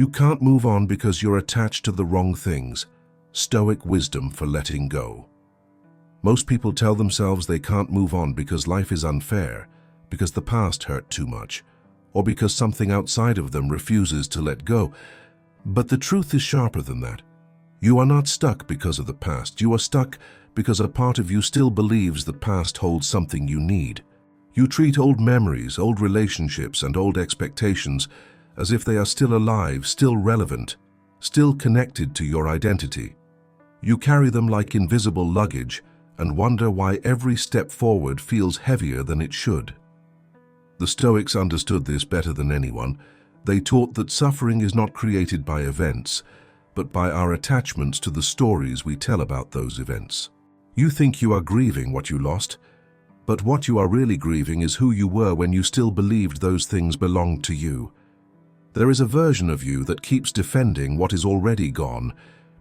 You can't move on because you're attached to the wrong things. Stoic wisdom for letting go. Most people tell themselves they can't move on because life is unfair, because the past hurt too much, or because something outside of them refuses to let go. But the truth is sharper than that. You are not stuck because of the past. You are stuck because a part of you still believes the past holds something you need. You treat old memories, old relationships, and old expectations as if they are still alive, still relevant, still connected to your identity. You carry them like invisible luggage and wonder why every step forward feels heavier than it should. The Stoics understood this better than anyone. They taught that suffering is not created by events, but by our attachments to the stories we tell about those events. You think you are grieving what you lost, but what you are really grieving is who you were when you still believed those things belonged to you. There is a version of you that keeps defending what is already gone,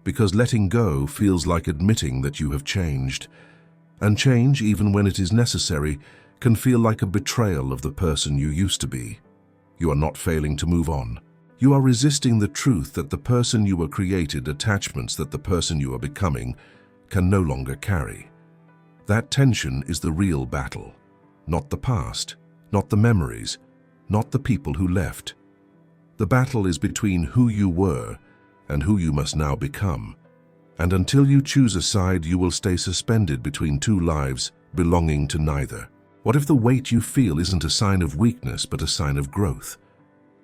because letting go feels like admitting that you have changed. And change, even when it is necessary, can feel like a betrayal of the person you used to be. You are not failing to move on. You are resisting the truth that the person you were created, attachments that the person you are becoming, can no longer carry. That tension is the real battle. Not the past, not the memories, not the people who left. The battle is between who you were and who you must now become. And until you choose a side, you will stay suspended between two lives belonging to neither. What if the weight you feel isn't a sign of weakness but a sign of growth?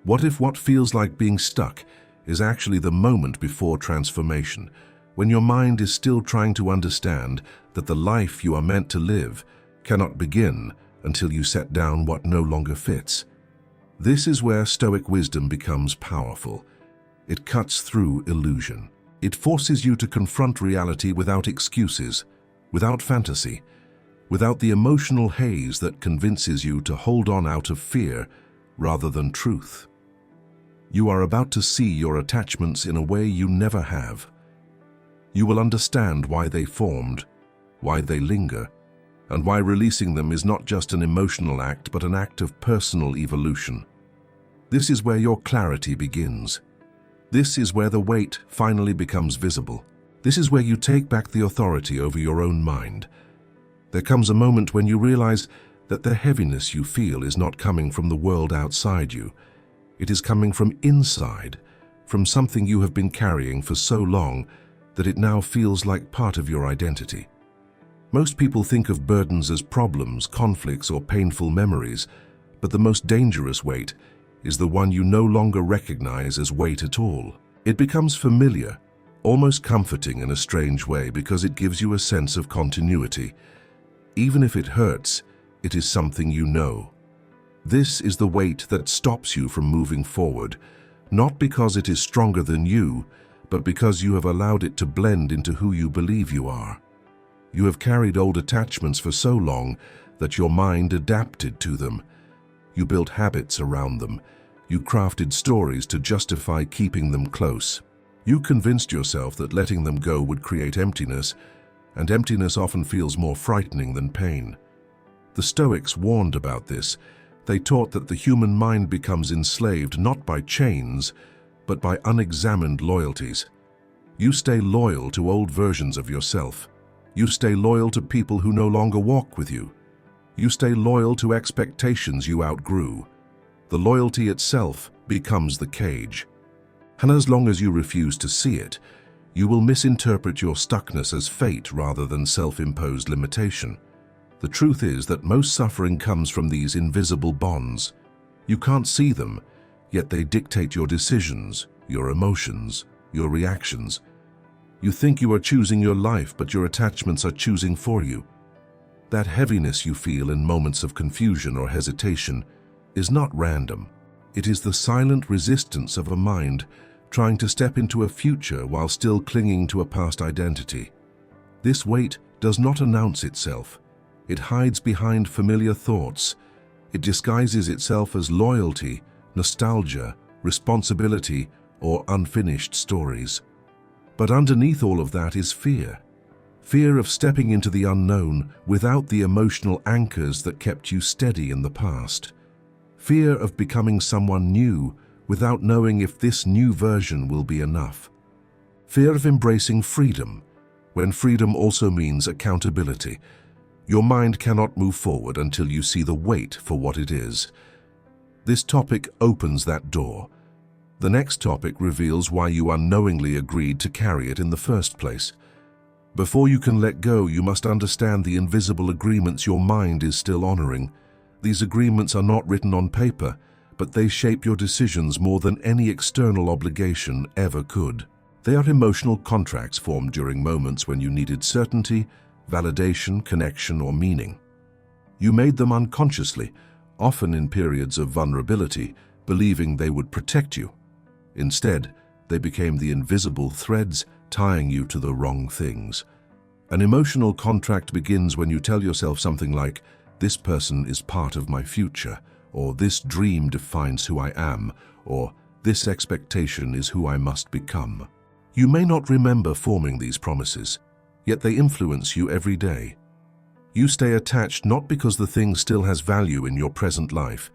What if what feels like being stuck is actually the moment before transformation, when your mind is still trying to understand that the life you are meant to live cannot begin until you set down what no longer fits? This is where Stoic wisdom becomes powerful. It cuts through illusion. It forces you to confront reality without excuses, without fantasy, without the emotional haze that convinces you to hold on out of fear rather than truth. You are about to see your attachments in a way you never have. You will understand why they formed, why they linger, and why releasing them is not just an emotional act but an act of personal evolution. This is where your clarity begins. This is where the weight finally becomes visible. This is where you take back the authority over your own mind. There comes a moment when you realize that the heaviness you feel is not coming from the world outside you. It is coming from inside, from something you have been carrying for so long that it now feels like part of your identity. Most people think of burdens as problems, conflicts, or painful memories, but the most dangerous weight is the one you no longer recognize as weight at all. It becomes familiar, almost comforting in a strange way, because it gives you a sense of continuity. Even if it hurts, it is something you know. This is the weight that stops you from moving forward, not because it is stronger than you, but because you have allowed it to blend into who you believe you are. You have carried old attachments for so long that your mind adapted to them. You built habits around them. You crafted stories to justify keeping them close. You convinced yourself that letting them go would create emptiness, and emptiness often feels more frightening than pain. The Stoics warned about this. They taught that the human mind becomes enslaved not by chains, but by unexamined loyalties. You stay loyal to old versions of yourself. You stay loyal to people who no longer walk with you. You stay loyal to expectations you outgrew. The loyalty itself becomes the cage. And as long as you refuse to see it, you will misinterpret your stuckness as fate rather than self-imposed limitation. The truth is that most suffering comes from these invisible bonds. You can't see them, yet they dictate your decisions, your emotions, your reactions. You think you are choosing your life, but your attachments are choosing for you. That heaviness you feel in moments of confusion or hesitation is not random. It is the silent resistance of a mind trying to step into a future while still clinging to a past identity. This weight does not announce itself. It hides behind familiar thoughts. It disguises itself as loyalty, nostalgia, responsibility, or unfinished stories. But underneath all of that is fear. Fear of stepping into the unknown without the emotional anchors that kept you steady in the past. Fear of becoming someone new without knowing if this new version will be enough. Fear of embracing freedom, when freedom also means accountability. Your mind cannot move forward until you see the weight for what it is. This topic opens that door. The next topic reveals why you unknowingly agreed to carry it in the first place. Before you can let go, you must understand the invisible agreements your mind is still honoring. These agreements are not written on paper, but they shape your decisions more than any external obligation ever could. They are emotional contracts formed during moments when you needed certainty, validation, connection, or meaning. You made them unconsciously, often in periods of vulnerability, believing they would protect you. Instead, they became the invisible threads tying you to the wrong things. An emotional contract begins when you tell yourself something like, "This person is part of my future," or "This dream defines who I am," or "This expectation is who I must become." You may not remember forming these promises, yet they influence you every day. You stay attached not because the thing still has value in your present life,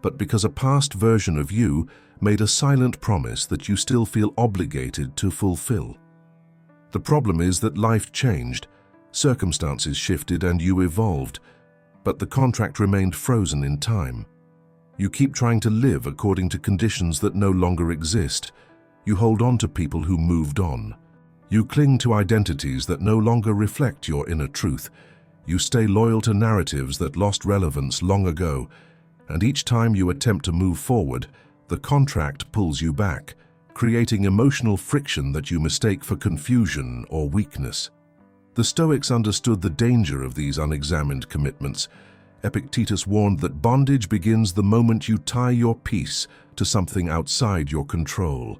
but because a past version of you made a silent promise that you still feel obligated to fulfill. The problem is that life changed, circumstances shifted, and you evolved, but the contract remained frozen in time. You keep trying to live according to conditions that no longer exist. You hold on to people who moved on. You cling to identities that no longer reflect your inner truth. You stay loyal to narratives that lost relevance long ago, and each time you attempt to move forward, the contract pulls you back, creating emotional friction that you mistake for confusion or weakness. The Stoics understood the danger of these unexamined commitments. Epictetus warned that bondage begins the moment you tie your peace to something outside your control.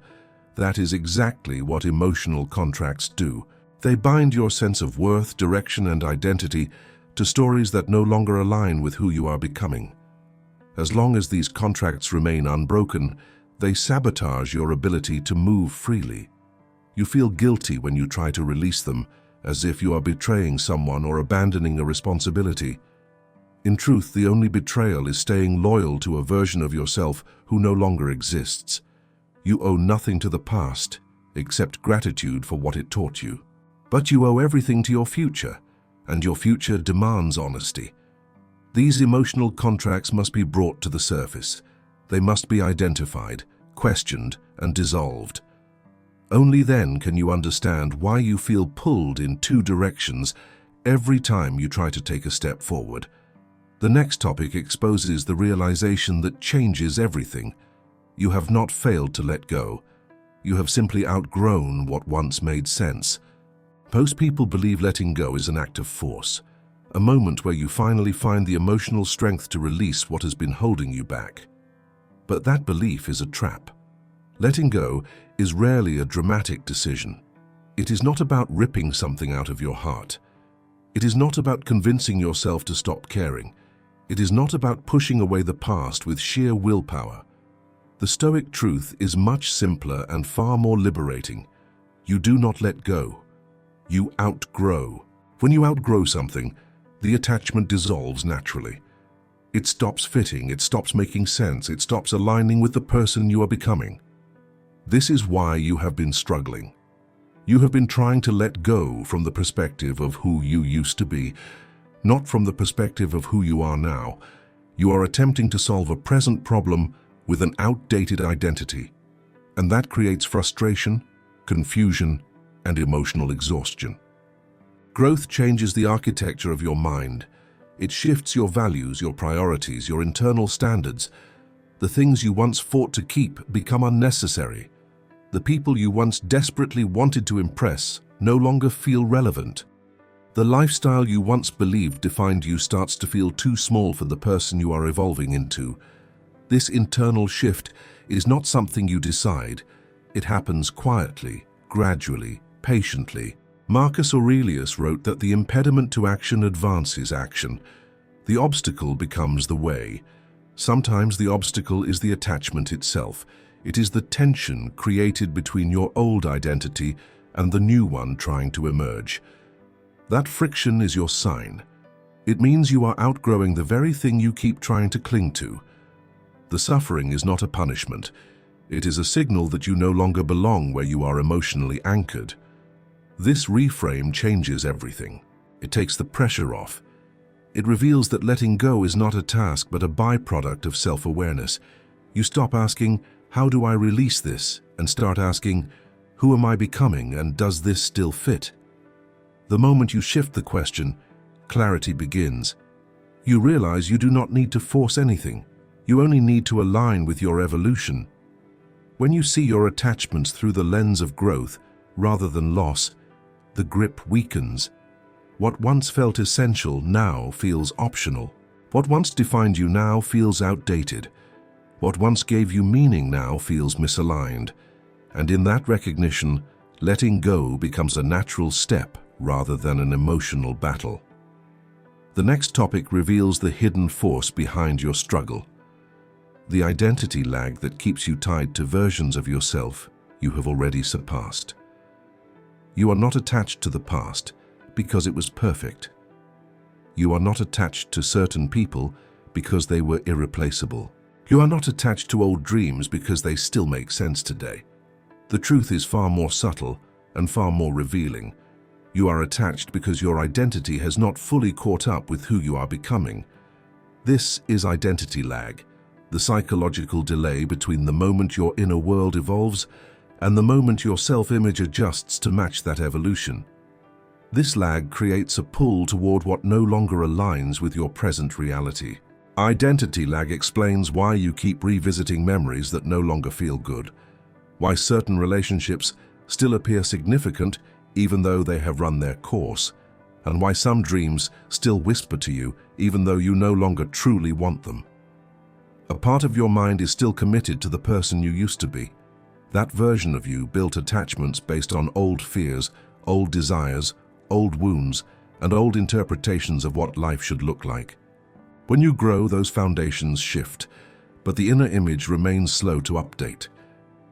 That is exactly what emotional contracts do. They bind your sense of worth, direction, and identity to stories that no longer align with who you are becoming. As long as these contracts remain unbroken, they sabotage your ability to move freely. You feel guilty when you try to release them, as if you are betraying someone or abandoning a responsibility. In truth, the only betrayal is staying loyal to a version of yourself who no longer exists. You owe nothing to the past, except gratitude for what it taught you. But you owe everything to your future, and your future demands honesty. These emotional contracts must be brought to the surface. They must be identified, questioned, and dissolved. Only then can you understand why you feel pulled in two directions every time you try to take a step forward. The next topic exposes the realization that changes everything. You have not failed to let go. You have simply outgrown what once made sense. Most people believe letting go is an act of force, a moment where you finally find the emotional strength to release what has been holding you back. But that belief is a trap. Letting go is rarely a dramatic decision. It is not about ripping something out of your heart. It is not about convincing yourself to stop caring. It is not about pushing away the past with sheer willpower. The Stoic truth is much simpler and far more liberating. You do not let go. You outgrow. When you outgrow something, the attachment dissolves naturally. It stops fitting, it stops making sense, it stops aligning with the person you are becoming. This is why you have been struggling. You have been trying to let go from the perspective of who you used to be, not from the perspective of who you are now. You are attempting to solve a present problem with an outdated identity, and that creates frustration, confusion, and emotional exhaustion. Growth changes the architecture of your mind. It shifts your values, your priorities, your internal standards. The things you once fought to keep become unnecessary. The people you once desperately wanted to impress no longer feel relevant. The lifestyle you once believed defined you starts to feel too small for the person you are evolving into. This internal shift is not something you decide. It happens quietly, gradually, patiently. Marcus Aurelius wrote that the impediment to action advances action. The obstacle becomes the way. Sometimes the obstacle is the attachment itself. It is the tension created between your old identity and the new one trying to emerge. That friction is your sign. It means you are outgrowing the very thing you keep trying to cling to. The suffering is not a punishment. It is a signal that you no longer belong where you are emotionally anchored. This reframe changes everything. It takes the pressure off. It reveals that letting go is not a task but a byproduct of self-awareness. You stop asking, "How do I release this?" and start asking, "Who am I becoming, and does this still fit?" The moment you shift the question, clarity begins. You realize you do not need to force anything. You only need to align with your evolution. When you see your attachments through the lens of growth rather than loss, the grip weakens. What once felt essential now feels optional. What once defined you now feels outdated. What once gave you meaning now feels misaligned. And in that recognition, letting go becomes a natural step rather than an emotional battle. The next topic reveals the hidden force behind your struggle. The identity lag that keeps you tied to versions of yourself you have already surpassed. You are not attached to the past because it was perfect. You are not attached to certain people because they were irreplaceable. You are not attached to old dreams because they still make sense today. The truth is far more subtle and far more revealing. You are attached because your identity has not fully caught up with who you are becoming. This is identity lag, the psychological delay between the moment your inner world evolves and the moment your self-image adjusts to match that evolution. This lag creates a pull toward what no longer aligns with your present reality. Identity lag explains why you keep revisiting memories that no longer feel good, why certain relationships still appear significant even though they have run their course, and why some dreams still whisper to you even though you no longer truly want them. A part of your mind is still committed to the person you used to be. That version of you built attachments based on old fears, old desires, old wounds, and old interpretations of what life should look like. When you grow, those foundations shift, but the inner image remains slow to update.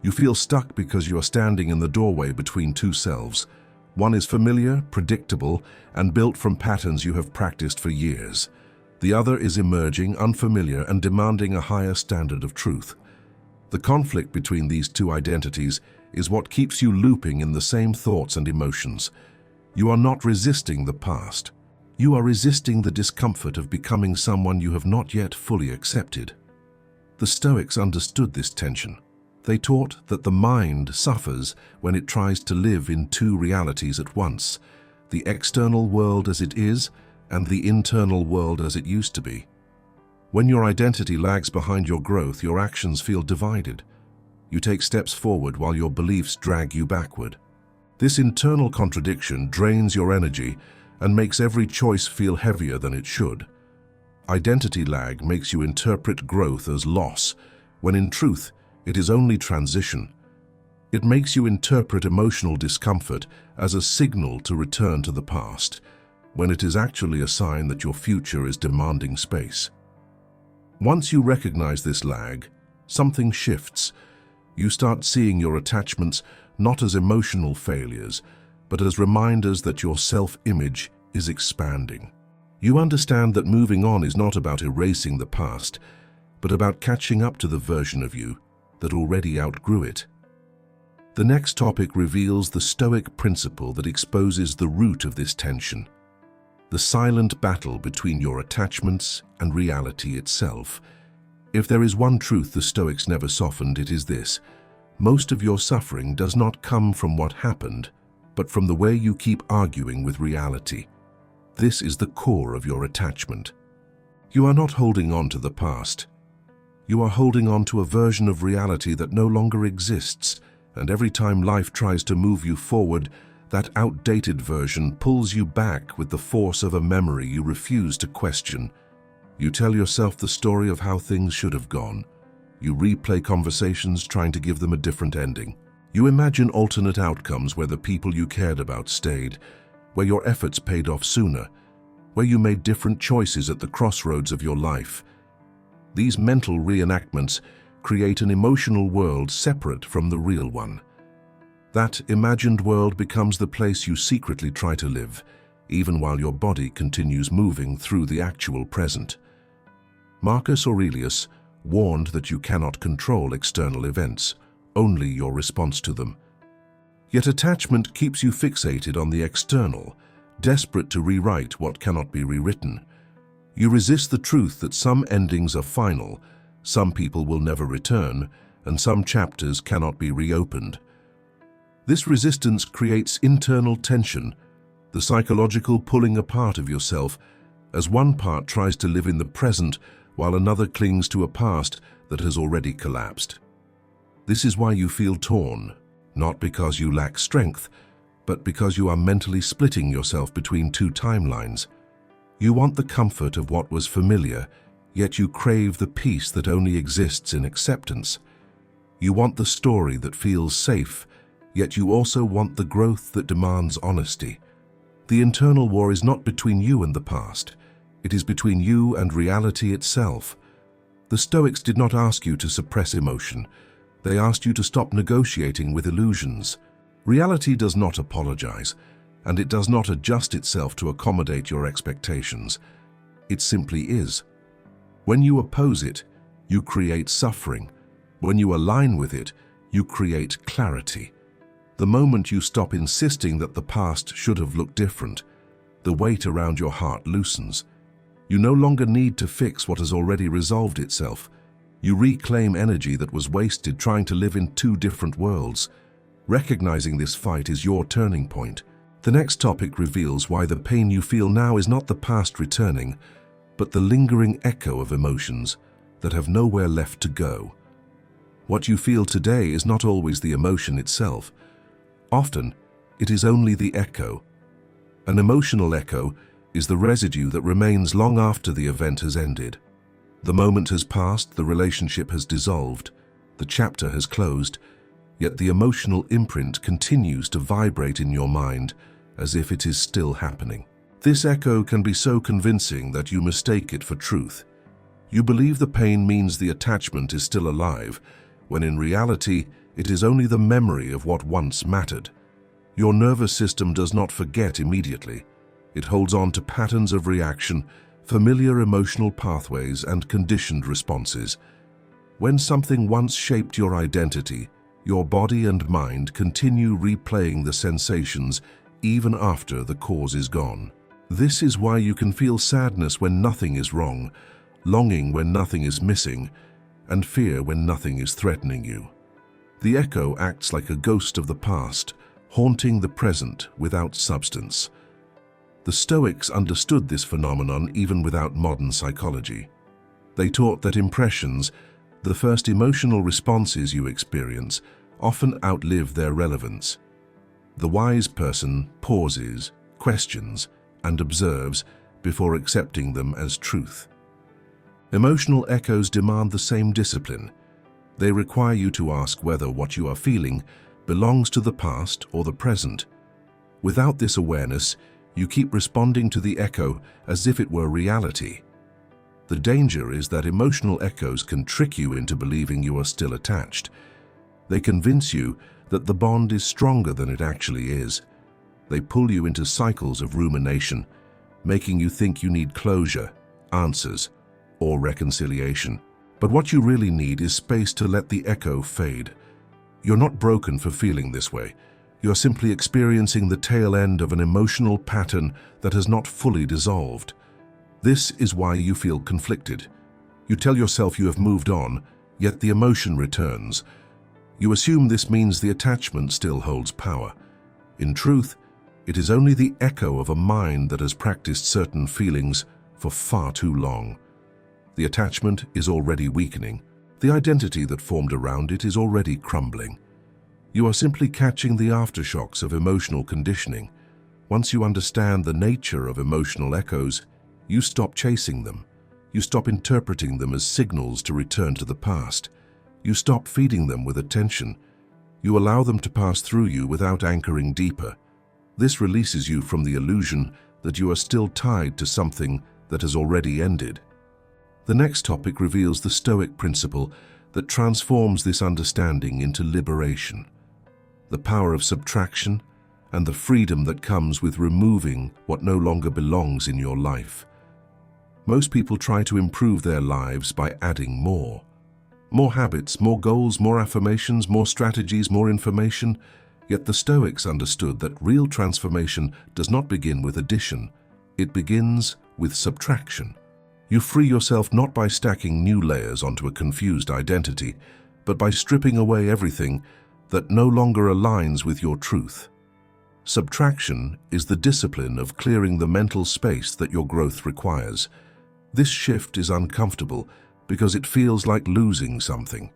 You feel stuck because you are standing in the doorway between two selves. One is familiar, predictable, and built from patterns you have practiced for years. The other is emerging, unfamiliar, and demanding a higher standard of truth. The conflict between these two identities is what keeps you looping in the same thoughts and emotions. You are not resisting the past. You are resisting the discomfort of becoming someone you have not yet fully accepted. The Stoics understood this tension. They taught that the mind suffers when it tries to live in two realities at once, the external world as it is and the internal world as it used to be. When your identity lags behind your growth, your actions feel divided. You take steps forward while your beliefs drag you backward. This internal contradiction drains your energy and makes every choice feel heavier than it should. Identity lag makes you interpret growth as loss, when in truth, it is only transition. It makes you interpret emotional discomfort as a signal to return to the past, when it is actually a sign that your future is demanding space. Once you recognize this lag, something shifts. You start seeing your attachments not as emotional failures, but as reminders that your self-image is expanding. You understand that moving on is not about erasing the past, but about catching up to the version of you that already outgrew it. The next topic reveals the Stoic principle that exposes the root of this tension, the silent battle between your attachments and reality itself. If there is one truth the Stoics never softened, it is this: most of your suffering does not come from what happened, but from the way you keep arguing with reality. This is the core of your attachment. You are not holding on to the past. You are holding on to a version of reality that no longer exists, and every time life tries to move you forward, that outdated version pulls you back with the force of a memory you refuse to question. You tell yourself the story of how things should have gone. You replay conversations trying to give them a different ending. You imagine alternate outcomes where the people you cared about stayed, where your efforts paid off sooner, where you made different choices at the crossroads of your life. These mental reenactments create an emotional world separate from the real one. That imagined world becomes the place you secretly try to live, even while your body continues moving through the actual present. Marcus Aurelius warned that you cannot control external events, only your response to them. Yet attachment keeps you fixated on the external, desperate to rewrite what cannot be rewritten. You resist the truth that some endings are final, some people will never return, and some chapters cannot be reopened. This resistance creates internal tension, the psychological pulling apart of yourself, as one part tries to live in the present while another clings to a past that has already collapsed. This is why you feel torn, not because you lack strength, but because you are mentally splitting yourself between two timelines. You want the comfort of what was familiar, yet you crave the peace that only exists in acceptance. You want the story that feels safe, yet you also want the growth that demands honesty. The internal war is not between you and the past. It is between you and reality itself. The Stoics did not ask you to suppress emotion. They asked you to stop negotiating with illusions. Reality does not apologize, and it does not adjust itself to accommodate your expectations. It simply is. When you oppose it, you create suffering. When you align with it, you create clarity. The moment you stop insisting that the past should have looked different, the weight around your heart loosens. You no longer need to fix what has already resolved itself. You reclaim energy that was wasted trying to live in two different worlds. Recognizing this fight is your turning point. The next topic reveals why the pain you feel now is not the past returning, but the lingering echo of emotions that have nowhere left to go. What you feel today is not always the emotion itself. Often, it is only the echo. An emotional echo is the residue that remains long after the event has ended. The moment has passed, the relationship has dissolved, the chapter has closed, yet the emotional imprint continues to vibrate in your mind as if it is still happening. This echo can be so convincing that you mistake it for truth. You believe the pain means the attachment is still alive, when in reality, it is only the memory of what once mattered. Your nervous system does not forget immediately. It holds on to patterns of reaction, familiar emotional pathways, and conditioned responses. When something once shaped your identity, your body and mind continue replaying the sensations even after the cause is gone. This is why you can feel sadness when nothing is wrong, longing when nothing is missing, and fear when nothing is threatening you. The echo acts like a ghost of the past, haunting the present without substance. The Stoics understood this phenomenon even without modern psychology. They taught that impressions, the first emotional responses you experience, often outlive their relevance. The wise person pauses, questions, and observes before accepting them as truth. Emotional echoes demand the same discipline. They require you to ask whether what you are feeling belongs to the past or the present. Without this awareness, you keep responding to the echo as if it were reality. The danger is that emotional echoes can trick you into believing you are still attached. They convince you that the bond is stronger than it actually is. They pull you into cycles of rumination, making you think you need closure, answers, or reconciliation. But what you really need is space to let the echo fade. You're not broken for feeling this way. You're simply experiencing the tail end of an emotional pattern that has not fully dissolved. This is why you feel conflicted. You tell yourself you have moved on, yet the emotion returns. You assume this means the attachment still holds power. In truth, it is only the echo of a mind that has practiced certain feelings for far too long. The attachment is already weakening. The identity that formed around it is already crumbling. You are simply catching the aftershocks of emotional conditioning. Once you understand the nature of emotional echoes, you stop chasing them. You stop interpreting them as signals to return to the past. You stop feeding them with attention. You allow them to pass through you without anchoring deeper. This releases you from the illusion that you are still tied to something that has already ended. The next topic reveals the Stoic principle that transforms this understanding into liberation. The power of subtraction and the freedom that comes with removing what no longer belongs in your life. Most people try to improve their lives by adding more. More habits, more goals, more affirmations, more strategies, more information. Yet the Stoics understood that real transformation does not begin with addition. It begins with subtraction. You free yourself not by stacking new layers onto a confused identity, but by stripping away everything that no longer aligns with your truth. Subtraction is the discipline of clearing the mental space that your growth requires. This shift is uncomfortable because it feels like losing something.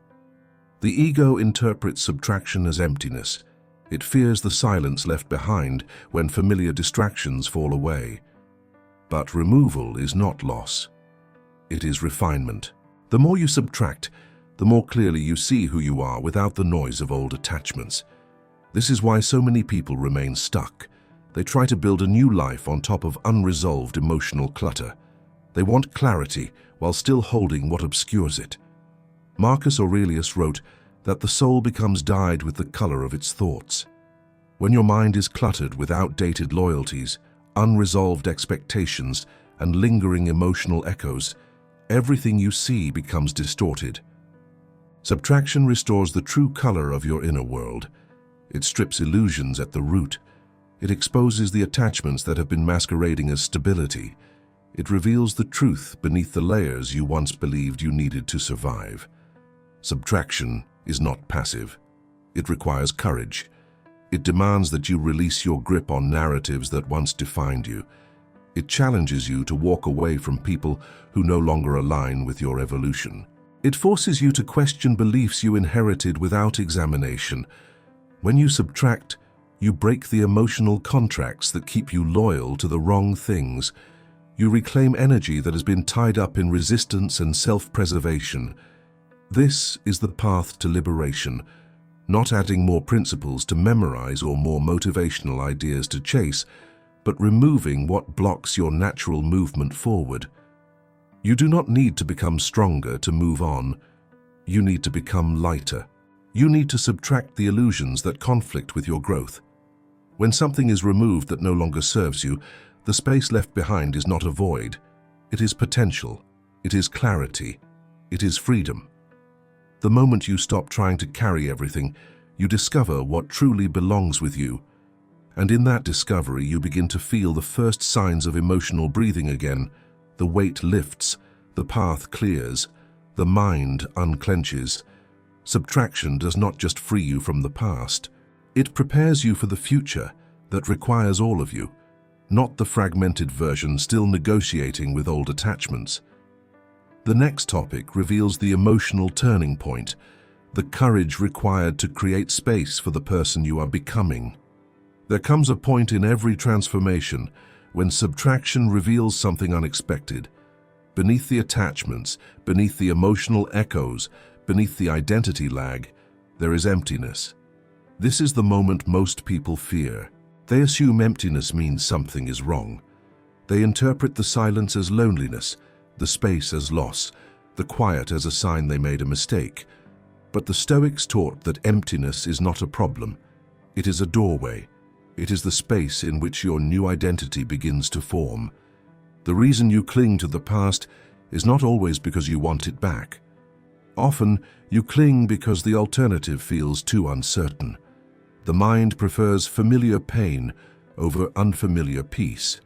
The ego interprets subtraction as emptiness. It fears the silence left behind when familiar distractions fall away. But removal is not loss. It is refinement. The more you subtract, the more clearly you see who you are without the noise of old attachments. This is why so many people remain stuck. They try to build a new life on top of unresolved emotional clutter. They want clarity while still holding what obscures it. Marcus Aurelius wrote that the soul becomes dyed with the color of its thoughts. When your mind is cluttered with outdated loyalties, unresolved expectations, and lingering emotional echoes, everything you see becomes distorted. Subtraction restores the true color of your inner world. It strips illusions at the root. It exposes the attachments that have been masquerading as stability. It reveals the truth beneath the layers you once believed you needed to survive. Subtraction is not passive. It requires courage. It demands that you release your grip on narratives that once defined you. It challenges you to walk away from people who no longer align with your evolution. It forces you to question beliefs you inherited without examination. When you subtract, you break the emotional contracts that keep you loyal to the wrong things. You reclaim energy that has been tied up in resistance and self-preservation. This is the path to liberation, not adding more principles to memorize or more motivational ideas to chase, but removing what blocks your natural movement forward. You do not need to become stronger to move on. You need to become lighter. You need to subtract the illusions that conflict with your growth. When something is removed that no longer serves you, the space left behind is not a void. It is potential. It is clarity. It is freedom. The moment you stop trying to carry everything, you discover what truly belongs with you. And in that discovery, you begin to feel the first signs of emotional breathing again. The weight lifts, the path clears, the mind unclenches. Subtraction does not just free you from the past. It prepares you for the future that requires all of you, not the fragmented version still negotiating with old attachments. The next topic reveals the emotional turning point, the courage required to create space for the person you are becoming. There comes a point in every transformation when subtraction reveals something unexpected. Beneath the attachments, beneath the emotional echoes, beneath the identity lag, there is emptiness. This is the moment most people fear. They assume emptiness means something is wrong. They interpret the silence as loneliness, the space as loss, the quiet as a sign they made a mistake. But the Stoics taught that emptiness is not a problem. It is a doorway. It is the space in which your new identity begins to form. The reason you cling to the past is not always because you want it back. Often, you cling because the alternative feels too uncertain. The mind prefers familiar pain over unfamiliar peace.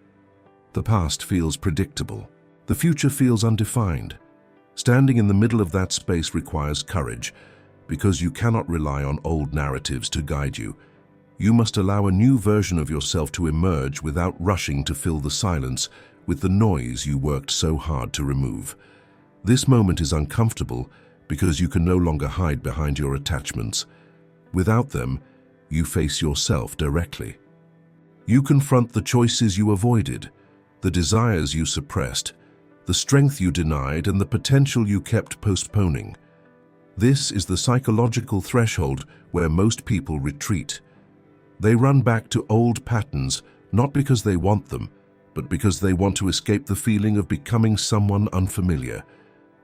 The past feels predictable. The future feels undefined. Standing in the middle of that space requires courage, because you cannot rely on old narratives to guide you. You must allow a new version of yourself to emerge without rushing to fill the silence with the noise you worked so hard to remove. This moment is uncomfortable because you can no longer hide behind your attachments. Without them, you face yourself directly. You confront the choices you avoided, the desires you suppressed, the strength you denied, and the potential you kept postponing. This is the psychological threshold where most people retreat. They run back to old patterns, not because they want them, but because they want to escape the feeling of becoming someone unfamiliar.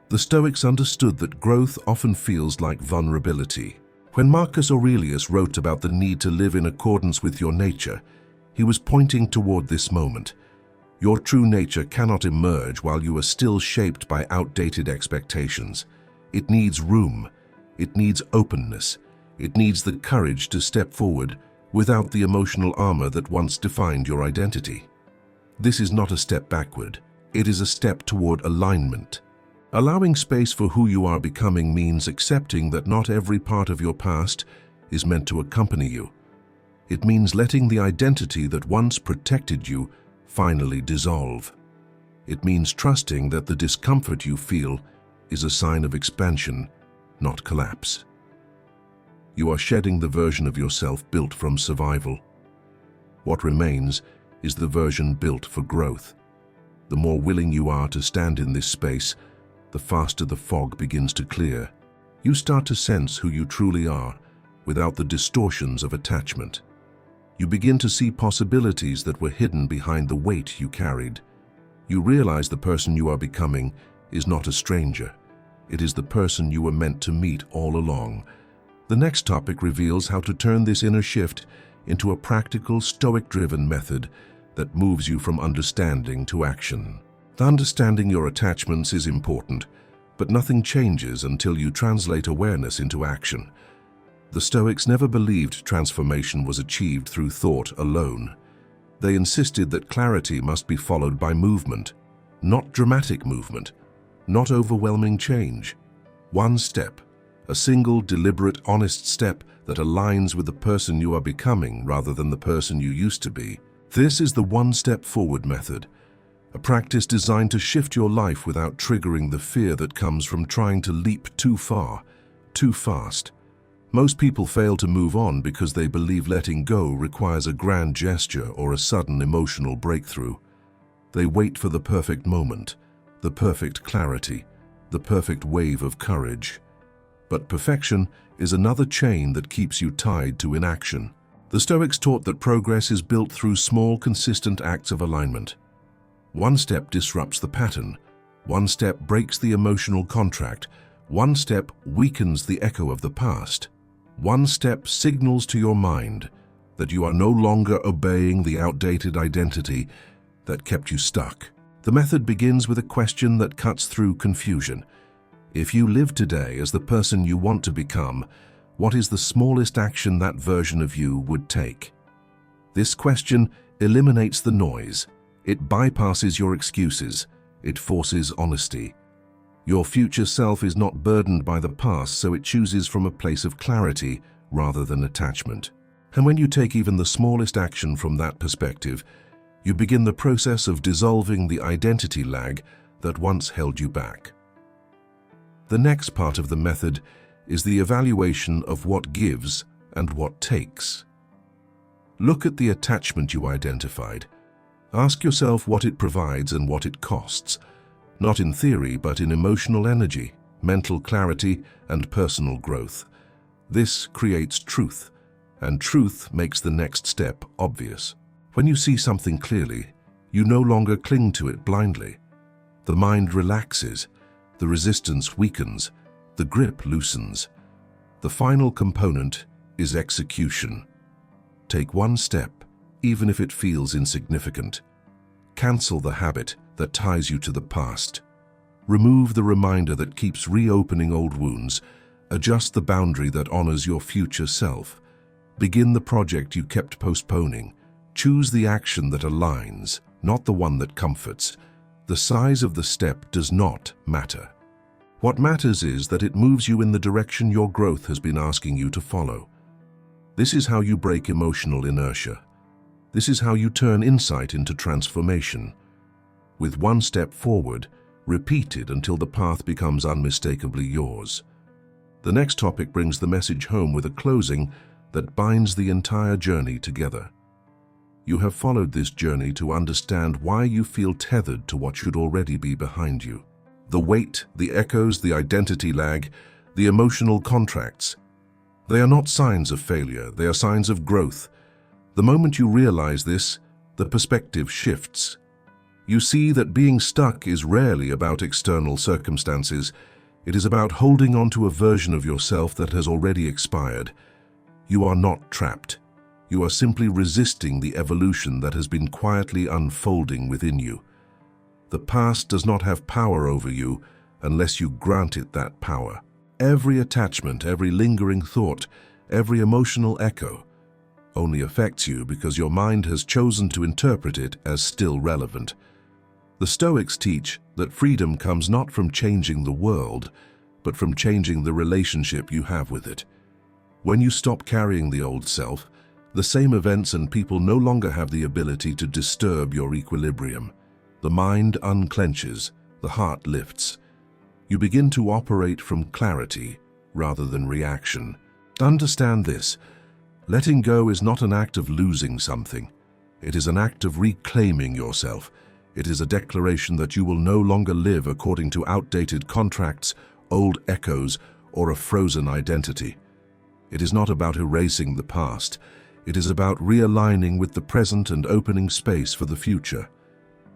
The Stoics understood that growth often feels like vulnerability. When Marcus Aurelius wrote about the need to live in accordance with your nature, he was pointing toward this moment. Your true nature cannot emerge while you are still shaped by outdated expectations. It needs room. It needs openness. It needs the courage to step forward without the emotional armor that once defined your identity. This is not a step backward. It is a step toward alignment. Allowing space for who you are becoming means accepting that not every part of your past is meant to accompany you. It means letting the identity that once protected you finally dissolve. It means trusting that the discomfort you feel is a sign of expansion, not collapse. You are shedding the version of yourself built from survival. What remains is the version built for growth. The more willing you are to stand in this space, the faster the fog begins to clear. You start to sense who you truly are without the distortions of attachment. You begin to see possibilities that were hidden behind the weight you carried. You realize the person you are becoming is not a stranger. It is the person you were meant to meet all along. The next topic reveals how to turn this inner shift into a practical, Stoic-driven method that moves you from understanding to action. Understanding your attachments is important, but nothing changes until you translate awareness into action. The Stoics never believed transformation was achieved through thought alone. They insisted that clarity must be followed by movement, not dramatic movement, not overwhelming change. One step, a single, deliberate, honest step that aligns with the person you are becoming rather than the person you used to be. This is the one-step forward method, a practice designed to shift your life without triggering the fear that comes from trying to leap too far, too fast. Most people fail to move on because they believe letting go requires a grand gesture or a sudden emotional breakthrough. They wait for the perfect moment, the perfect clarity, the perfect wave of courage. But perfection is another chain that keeps you tied to inaction. The Stoics taught that progress is built through small, consistent acts of alignment. One step disrupts the pattern. One step breaks the emotional contract. One step weakens the echo of the past. One step signals to your mind that you are no longer obeying the outdated identity that kept you stuck. The method begins with a question that cuts through confusion. If you live today as the person you want to become, what is the smallest action that version of you would take? This question eliminates the noise. It bypasses your excuses. It forces honesty. Your future self is not burdened by the past, so it chooses from a place of clarity rather than attachment. And when you take even the smallest action from that perspective, you begin the process of dissolving the identity lag that once held you back. The next part of the method is the evaluation of what gives and what takes. Look at the attachment you identified. Ask yourself what it provides and what it costs, not in theory but in emotional energy, mental clarity, and personal growth. This creates truth, and truth makes the next step obvious. When you see something clearly, you no longer cling to it blindly. The mind relaxes, the resistance weakens, the grip loosens. The final component is execution. Take one step, even if it feels insignificant. Cancel the habit that ties you to the past. Remove the reminder that keeps reopening old wounds. Adjust the boundary that honors your future self. Begin the project you kept postponing. Choose the action that aligns, not the one that comforts. The size of the step does not matter. What matters is that it moves you in the direction your growth has been asking you to follow. This is how you break emotional inertia. This is how you turn insight into transformation. With one step forward, repeat it until the path becomes unmistakably yours. The next topic brings the message home with a closing that binds the entire journey together. You have followed this journey to understand why you feel tethered to what should already be behind you. The weight, the echoes, the identity lag, the emotional contracts. They are not signs of failure, they are signs of growth. The moment you realize this, the perspective shifts. You see that being stuck is rarely about external circumstances. It is about holding on to a version of yourself that has already expired. You are not trapped. You are simply resisting the evolution that has been quietly unfolding within you. The past does not have power over you unless you grant it that power. Every attachment, every lingering thought, every emotional echo only affects you because your mind has chosen to interpret it as still relevant. The Stoics teach that freedom comes not from changing the world, but from changing the relationship you have with it. When you stop carrying the old self, the same events and people no longer have the ability to disturb your equilibrium. The mind unclenches, the heart lifts. You begin to operate from clarity rather than reaction. Understand this: letting go is not an act of losing something. It is an act of reclaiming yourself. It is a declaration that you will no longer live according to outdated contracts, old echoes, or a frozen identity. It is not about erasing the past. It is about realigning with the present and opening space for the future.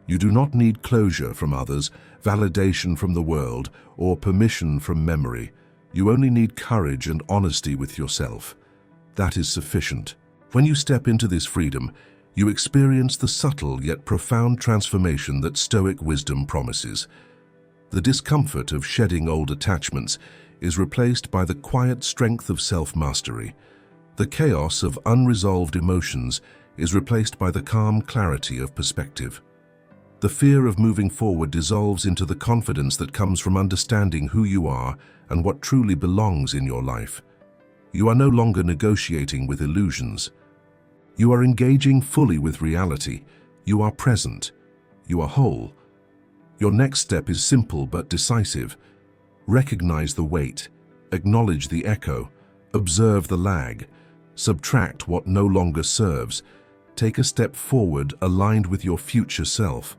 You do not need closure from others, validation from the world, or permission from memory. You only need courage and honesty with yourself. That is sufficient. When you step into this freedom, you experience the subtle yet profound transformation that Stoic wisdom promises. The discomfort of shedding old attachments is replaced by the quiet strength of self-mastery. The chaos of unresolved emotions is replaced by the calm clarity of perspective. The fear of moving forward dissolves into the confidence that comes from understanding who you are and what truly belongs in your life. You are no longer negotiating with illusions. You are engaging fully with reality. You are present. You are whole. Your next step is simple but decisive. Recognize the weight, acknowledge the echo, observe the lag, subtract what no longer serves. Take a step forward aligned with your future self.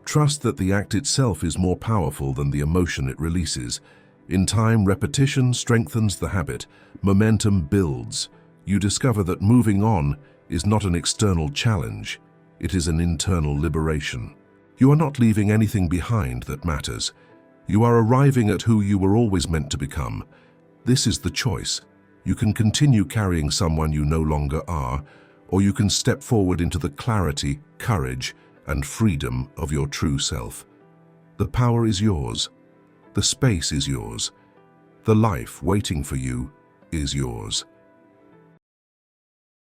Trust that the act itself is more powerful than the emotion it releases. In time, repetition strengthens the habit. Momentum builds. You discover that moving on is not an external challenge. It is an internal liberation. You are not leaving anything behind that matters. You are arriving at who you were always meant to become. This is the choice. You can continue carrying someone you no longer are, or you can step forward into the clarity, courage, and freedom of your true self. The power is yours. The space is yours. The life waiting for you is yours.